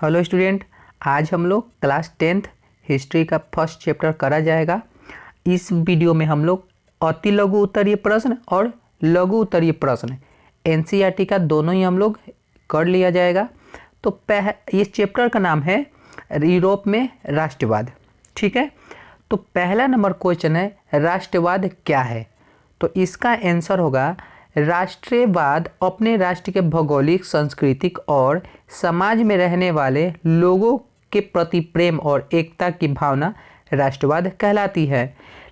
Hello student, आज हम लोग क्लास 10th हिस्ट्री का फर्स्ट चैप्टर करा जाएगा। इस वीडियो में हम लोग अति लघु उत्तरीय प्रश्न और लघु उत्तरीय प्रश्न एनसीईआरटी का दोनों ही हम लोग कर लिया जाएगा। तो इस चैप्टर का नाम है यूरोप में राष्ट्रवाद। ठीक है, तो पहला नंबर क्वेश्चन है राष्ट्रवाद क्या है। तो इसका आंसर होगा राष्ट्रवाद अपने राष्ट्र के भौगोलिक, सांस्कृतिक और समाज में रहने वाले लोगों के प्रति प्रेम और एकता की भावना राष्ट्रवाद कहलाती है।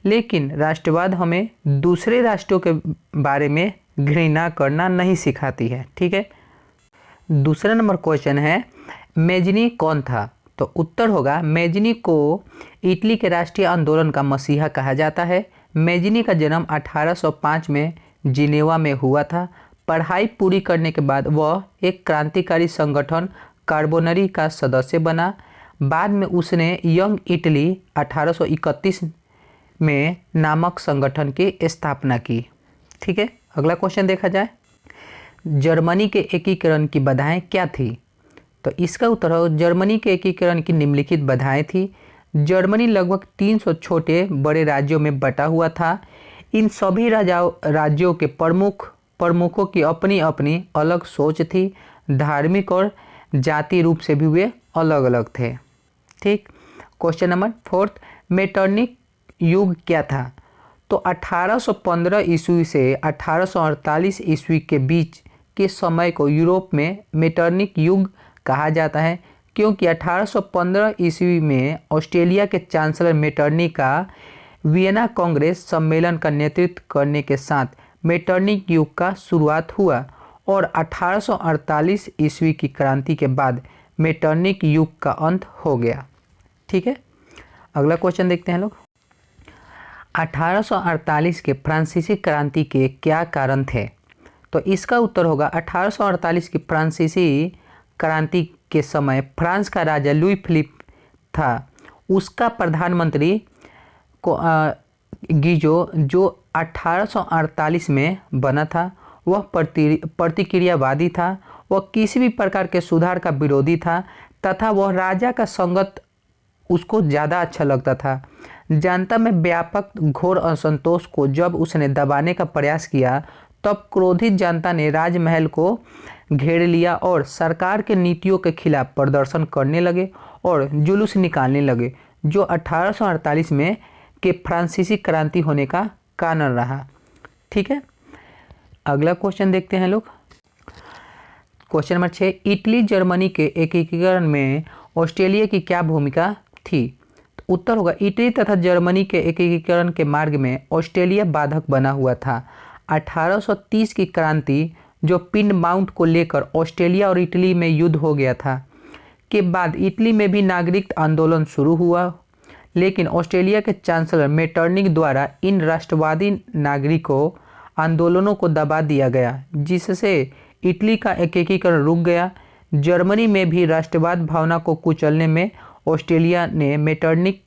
लेकिन राष्ट्रवाद हमें दूसरे राष्ट्रों के बारे में घृणा करना नहीं सिखाती है। ठीक है, दूसरा नंबर क्वेश्चन है मैजिनी कौन था। तो उत्तर होगा मैजिनी को इटली के राष्ट्रीय आंदोलन का मसीहा कहा जाता है। मैजिनी का जन्म 1805 में जिनेवा में हुआ था। पढ़ाई पूरी करने के बाद वह एक क्रांतिकारी संगठन कार्बोनरी का सदस्य बना। बाद में उसने यंग इटली 1831 में नामक संगठन की स्थापना की। ठीक है, अगला क्वेश्चन देखा जाए, जर्मनी के एकीकरण की बाधाएं क्या थी। तो इसका उत्तर हो जर्मनी के एकीकरण की निम्नलिखित बाधाएं थी। जर्मनी लगभग 300 छोटे बड़े राज्यों में बटा हुआ था। इन सभी राज्यों के प्रमुखों की अपनी अपनी अलग सोच थी। धार्मिक और जाति रूप से भी वे अलग अलग थे। ठीक, क्वेश्चन नंबर 4, मेटरनिक युग क्या था। तो 1815 ईस्वी से 1848 ईस्वी के बीच के समय को यूरोप में मेटरनिक युग कहा जाता है, क्योंकि 1815 ईस्वी में ऑस्ट्रेलिया के चांसलर मेटरनिक का वियना कांग्रेस सम्मेलन का नेतृत्व करने के साथ मेटरनिक युग का शुरुआत हुआ और 1848 ईस्वी की क्रांति के बाद मेटरनिक युग का अंत हो गया। ठीक है, अगला क्वेश्चन देखते हैं लोग, 1848 के फ्रांसीसी क्रांति के क्या कारण थे। तो इसका उत्तर होगा 1848 की फ्रांसीसी क्रांति के समय फ्रांस का राजा लुई फिलिप था। उसका प्रधानमंत्री को गिजो जो 1848 में बना था, वह प्रतिक्रियावादी था। वह किसी भी प्रकार के सुधार का विरोधी था तथा वह राजा का संगत उसको ज़्यादा अच्छा लगता था। जनता में व्यापक घोर असंतोष को जब उसने दबाने का प्रयास किया, तब क्रोधित जनता ने राजमहल को घेर लिया और सरकार के नीतियों के खिलाफ प्रदर्शन करने लगे और जुलूस निकालने लगे, जो 1848 में के फ्रांसीसी क्रांति होने का कारण रहा। ठीक है, अगला क्वेश्चन देखते हैं लोग, क्वेश्चन नंबर 6, इटली जर्मनी के एकीकरण में ऑस्ट्रेलिया की क्या भूमिका थी। तो उत्तर होगा इटली तथा जर्मनी के एकीकरण के मार्ग में ऑस्ट्रेलिया बाधक बना हुआ था। 1830 की क्रांति जो पिन माउंट को लेकर ऑस्ट्रेलिया और इटली में युद्ध हो गया था के बाद इटली में भी नागरिक आंदोलन शुरू हुआ, लेकिन ऑस्ट्रेलिया के चांसलर मेटरनिक द्वारा इन राष्ट्रवादी नागरिकों आंदोलनों को दबा दिया गया, जिससे इटली का एकीकरण रुक गया। जर्मनी में भी राष्ट्रवाद भावना को कुचलने में ऑस्ट्रेलिया ने मेटरनिक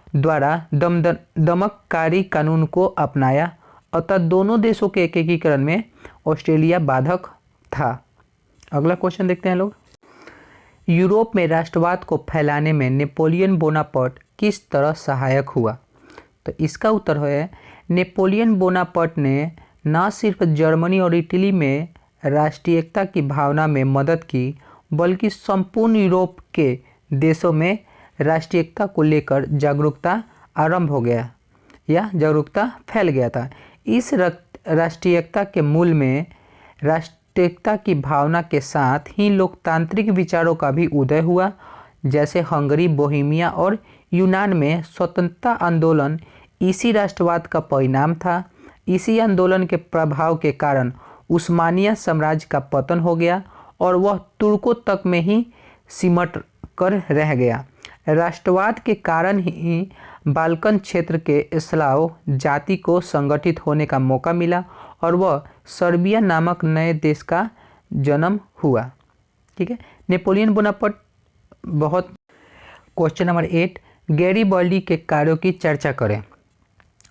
द्वारा दमनकारी कानून को अपनाया, अतः दोनों देशों के एकीकरण में ऑस्ट्रेलिया बाधक था। अगला क्वेश्चन देखते हैं लोग, यूरोप में राष्ट्रवाद को फैलाने में नेपोलियन बोनापार्ट किस तरह सहायक हुआ। तो इसका उत्तर है नेपोलियन बोनापार्ट ने न सिर्फ जर्मनी और इटली में राष्ट्रीयता की भावना में मदद की, बल्कि संपूर्ण यूरोप के देशों में राष्ट्रीयता को लेकर जागरूकता आरंभ हो गया या जागरूकता फैल गया था। इस राष्ट्रीयता के मूल में राष्ट्रीयता की भावना के साथ ही लोकतांत्रिक विचारों का भी उदय हुआ, जैसे हंगरी, बोहेमिया और यूनान में स्वतंत्रता आंदोलन इसी राष्ट्रवाद का परिणाम था। इसी आंदोलन के प्रभाव के कारण उस्मानिया साम्राज्य का पतन हो गया और वह तुर्कों तक में ही सिमट कर रह गया। राष्ट्रवाद के कारण ही बाल्कन क्षेत्र के स्लाव जाति को संगठित होने का मौका मिला और वह सर्बिया नामक नए देश का जन्म हुआ। ठीक है, नेपोलियन बोनापार्ट बहुत। क्वेश्चन नंबर 8, गैरीबाल्डी के कार्यों की चर्चा करें।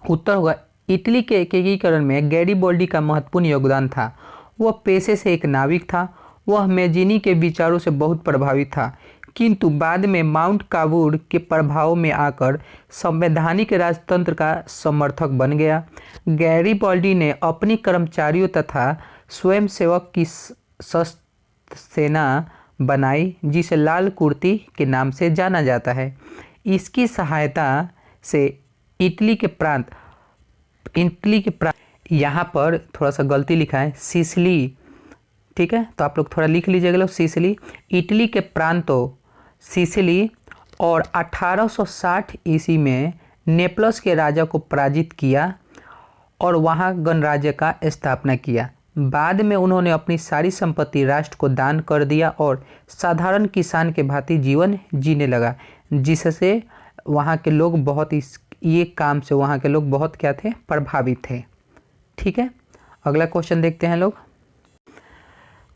उत्तर होगा इटली के एकीकरण में गैरीबाल्डी का महत्वपूर्ण योगदान था। वह पेशे से एक नाविक था। वह मैजिनी के विचारों से बहुत प्रभावित था, किंतु बाद में माउंट काबूल के प्रभाव में आकर संवैधानिक राजतंत्र का समर्थक बन गया। गैरिबाल्डी ने अपनी कर्मचारियों तथा स्वयंसेवक की सशस्त्र सेना बनाई जिसे लाल कुर्ती के नाम से जाना जाता है। इसकी सहायता से इटली के प्रांत यहाँ पर थोड़ा सा गलती लिखा है सिसिली, ठीक है, तो आप लोग थोड़ा लिख लीजिएगा लोग सिसिली, इटली के प्रांतों सिसिली और 1860 ईस्वी में नेपल्स के राजा को पराजित किया और वहाँ गणराज्य का स्थापना किया। बाद में उन्होंने अपनी सारी संपत्ति राष्ट्र को दान कर दिया और साधारण किसान के भांति जीवन जीने लगा, जिससे वहाँ के लोग बहुत ये काम से वहाँ के लोग बहुत क्या थे, प्रभावित थे। ठीक है, अगला क्वेश्चन देखते हैं लोग।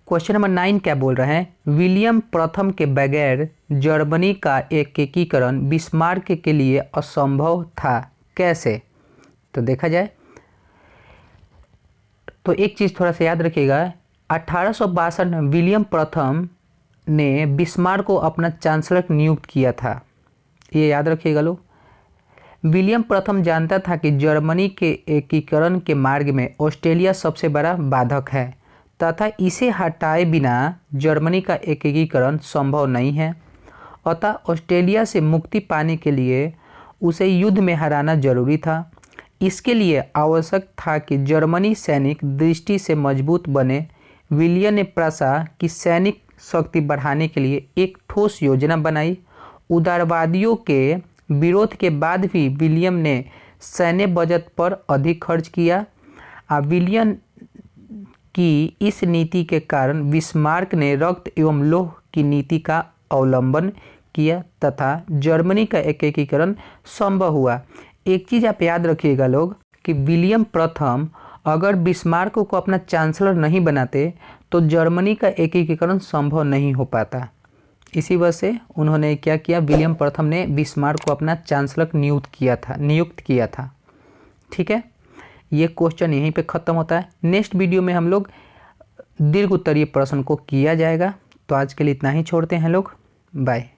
क्वेश्चन नंबर 9 क्या बोल रहे हैं, विलियम प्रथम के बगैर जर्मनी का एकीकरण बिस्मार्क के लिए असंभव था, कैसे? तो देखा जाए तो एक चीज़ थोड़ा सा याद रखिएगा, 1862 में विलियम प्रथम ने बिस्मार्क को अपना चांसलर नियुक्त किया था, ये याद रखिएगा लोग। विलियम प्रथम जानता था कि जर्मनी के एकीकरण के मार्ग में ऑस्ट्रेलिया सबसे बड़ा बाधक है तथा इसे हटाए बिना जर्मनी का एकीकरण संभव नहीं है। अतः ऑस्ट्रेलिया से मुक्ति पाने के लिए उसे युद्ध में हराना जरूरी था। इसके लिए आवश्यक था कि जर्मनी सैनिक दृष्टि से मजबूत बने। विलियम ने प्रशा की सैनिक शक्ति बढ़ाने के लिए एक ठोस योजना बनाई। उदारवादियों के विरोध के बाद भी विलियम ने सैन्य बजट पर अधिक खर्च किया। विलियम की इस नीति के कारण बिस्मार्क ने रक्त एवं लौह की नीति का अवलंबन किया तथा जर्मनी का एकीकरण संभव हुआ। एक चीज़ आप याद रखिएगा लोग कि विलियम प्रथम अगर बिस्मार्क को अपना चांसलर नहीं बनाते तो जर्मनी का एकीकरण संभव नहीं हो पाता। इसी वजह से उन्होंने क्या किया, विलियम प्रथम ने बिस्मार्क को अपना चांसलर नियुक्त किया था। ठीक है, ये क्वेश्चन यहीं पे ख़त्म होता है। नेक्स्ट वीडियो में हम लोग दीर्घ उत्तरीय प्रश्न को किया जाएगा। तो आज के लिए इतना ही छोड़ते हैं लोग, बाय।